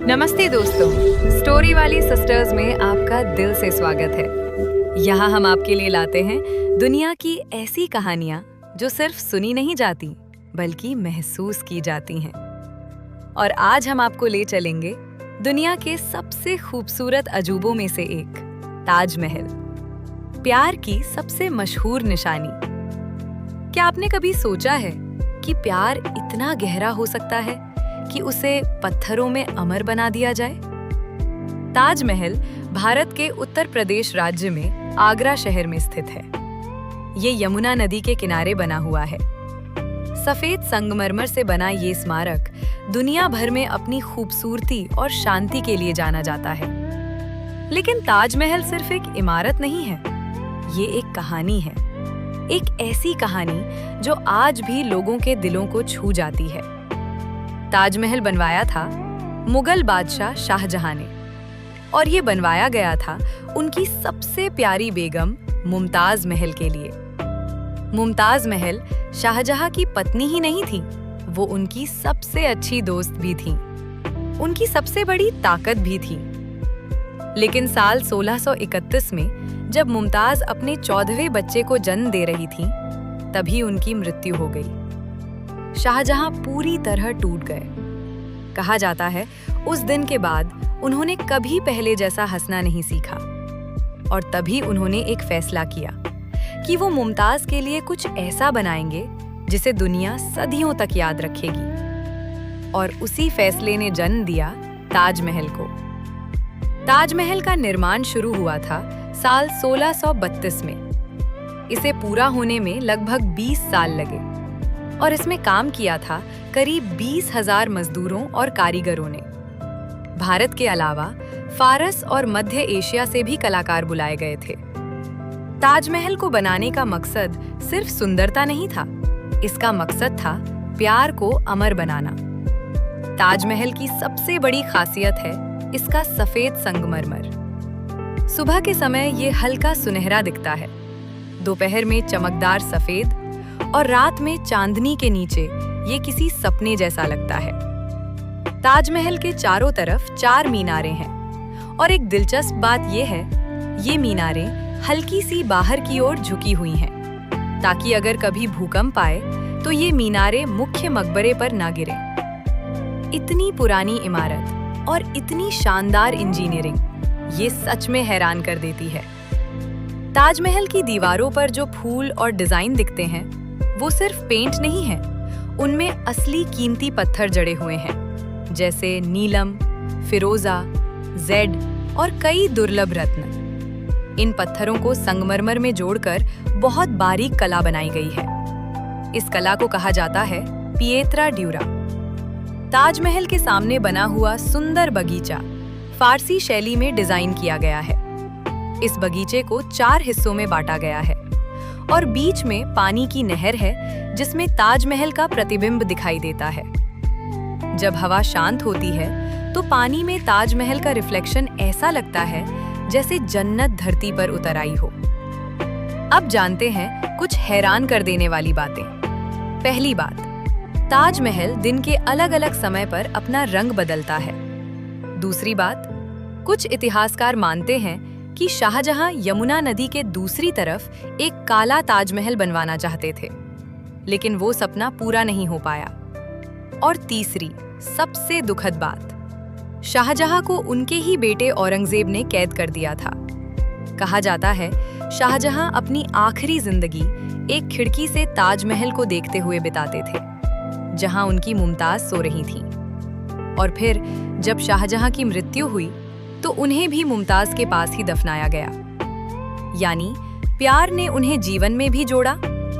नमस्ते दोस्तों, स्टोरी वाली सिस्टर्स में आपका दिल से स्वागत है। यहाँ हम आपके लिए लाते हैं दुनिया की ऐसी कहानियाँ जो सिर्फ सुनी नहीं जाती बल्कि महसूस की जाती हैं। और आज हम आपको ले चलेंगे दुनिया के सबसे खूबसूरत अजूबों में से एक, ताजमहल, प्यार की सबसे मशहूर निशानी। क्या आपने कभी सोचा है कि प्यार इतना गहरा हो सकता है कि उसे पत्थरों में अमर बना दिया जाए? ताजमहल भारत के उत्तर प्रदेश राज्य में आगरा शहर में स्थित है। ये यमुना नदी के किनारे बना हुआ है। सफेद संगमरमर से बना ये स्मारक दुनिया भर में अपनी खूबसूरती और शांति के लिए जाना जाता है। लेकिन ताजमहल सिर्फ एक इमारत नहीं है, ये एक कहानी है। एक ऐसी कहानी जो आज भी लोगों के दिलों को छू जाती है। ताजमहल बनवाया था मुगल बादशाह शाहजहां ने, और ये बनवाया गया था उनकी सबसे प्यारी बेगम मुमताज महल के लिए। मुमताज महल शाहजहां की पत्नी ही नहीं थी, वो उनकी सबसे अच्छी दोस्त भी थी, उनकी सबसे बड़ी ताकत भी थी। लेकिन साल 1631 में जब मुमताज अपने 14वें बच्चे को जन्म दे रही थी, तभी उनकी मृत्यु हो गई। शाहजहां पूरी तरह टूट गए। कहा जाता है उस दिन के बाद उन्होंने कभी पहले जैसा हंसना नहीं सीखा, और तभी उन्होंने एक फैसला किया कि वो मुमताज के लिए कुछ ऐसा बनाएंगे जिसे दुनिया सदियों तक याद रखेगी। और उसी फैसले ने जन्म दिया ताजमहल को। ताजमहल का निर्माण शुरू हुआ था साल 1632 में। इसे पूरा होने में लगभग 20 साल लगे, और इसमें काम किया था करीब 20,000 मजदूरों और कारीगरों ने। भारत के अलावा फारस और मध्य एशिया से भी कलाकार बुलाए गए थे। ताजमहल को बनाने का मकसद सिर्फ सुंदरता नहीं था, इसका मकसद था प्यार को अमर बनाना। ताजमहल की सबसे बड़ी खासियत है इसका सफेद संगमरमर। सुबह के समय ये हल्का सुनहरा दिखता है, दोपहर में चमकदार सफेद, और रात में चांदनी के नीचे ये किसी सपने जैसा लगता है। ताजमहल के चारों तरफ 4 मीनारें हैं, और एक दिलचस्प बात ये है, ये मीनारें हल्की सी बाहर की ओर झुकी हुई हैं, ताकि अगर कभी भूकंप आए तो ये मीनारें मुख्य मकबरे पर ना गिरें। इतनी पुरानी इमारत और इतनी शानदार इंजीनियरिंग, ये सच में हैरान कर देती है। ताजमहल की दीवारों पर जो फूल और डिजाइन दिखते हैं, वो सिर्फ पेंट नहीं है, उनमें असली कीमती पत्थर जड़े हुए हैं, जैसे नीलम, फिरोजा, जेड और कई दुर्लभ रत्न। इन पत्थरों को संगमरमर में जोड़कर बहुत बारीक कला बनाई गई है। इस कला को कहा जाता है पिएत्रा ड्यूरा। ताजमहल के सामने बना हुआ सुंदर बगीचा फारसी शैली में डिजाइन किया गया है। इस बगीचे को 4 हिस्सों में बांटा गया है, और बीच में पानी की नहर है जिसमें ताजमहल का प्रतिबिंब दिखाई देता है। जब हवा शांत होती है तो पानी में ताजमहल का रिफ्लेक्शन ऐसा लगता है जैसे जन्नत धरती पर उतर आई हो। अब जानते हैं कुछ हैरान कर देने वाली बातें। पहली बात, ताजमहल दिन के अलग-अलग समय पर अपना रंग बदलता है। दूसरी बात, कुछ इतिहासकार मानते हैं कि शाहजहां यमुना नदी के दूसरी तरफ एक काला ताजमहल बनवाना चाहते थे, लेकिन वो सपना पूरा नहीं हो पाया। और तीसरी, सबसे दुखद बात, शाहजहां को उनके ही बेटे औरंगजेब ने कैद कर दिया था। कहा जाता है शाहजहां अपनी आखिरी जिंदगी एक खिड़की से ताजमहल को देखते हुए बिताते थे, जहां उनकी मुमताज सो रही थी। और फिर जब शाहजहां की मृत्यु हुई तो उन्हें भी मुमताज के पास ही दफनाया गया। यानी प्यार ने उन्हें जीवन में भी जोड़ा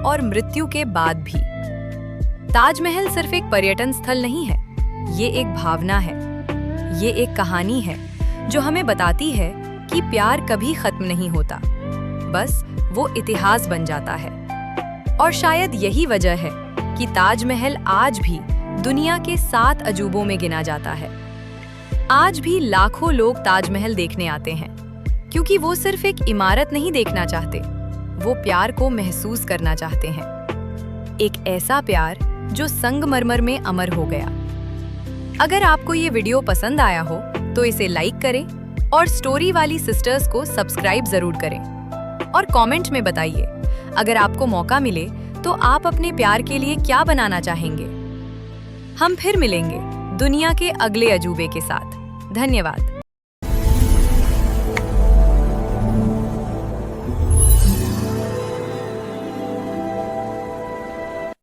और मृत्यु के बाद भी। ताजमहल सिर्फ एक पर्यटन स्थल नहीं है, ये एक भावना है, ये एक कहानी है जो हमें बताती है कि प्यार कभी खत्म नहीं होता, बस वो इतिहास बन जाता है। और शायद यही वजह है कि ताजमहल आज भी दुनिया के 7 अजूबों में गिना जाता है। आज भी लाखों लोग ताजमहल देखने आते हैं, क्योंकि वो सिर्फ एक इमारत नहीं देखना चाहते, वो प्यार को महसूस करना चाहते हैं। एक ऐसा प्यार जो संगमरमर में अमर हो गया। अगर आपको ये वीडियो पसंद आया हो तो इसे लाइक करें और स्टोरी वाली सिस्टर्स को सब्सक्राइब जरूर करें और कमेंट में बताइए अगर आपको मौका मिले तो आप अपने प्यार के लिए क्या बनाना चाहेंगे। हम फिर मिलेंगे दुनिया के अगले अजूबे के साथ। धन्यवाद।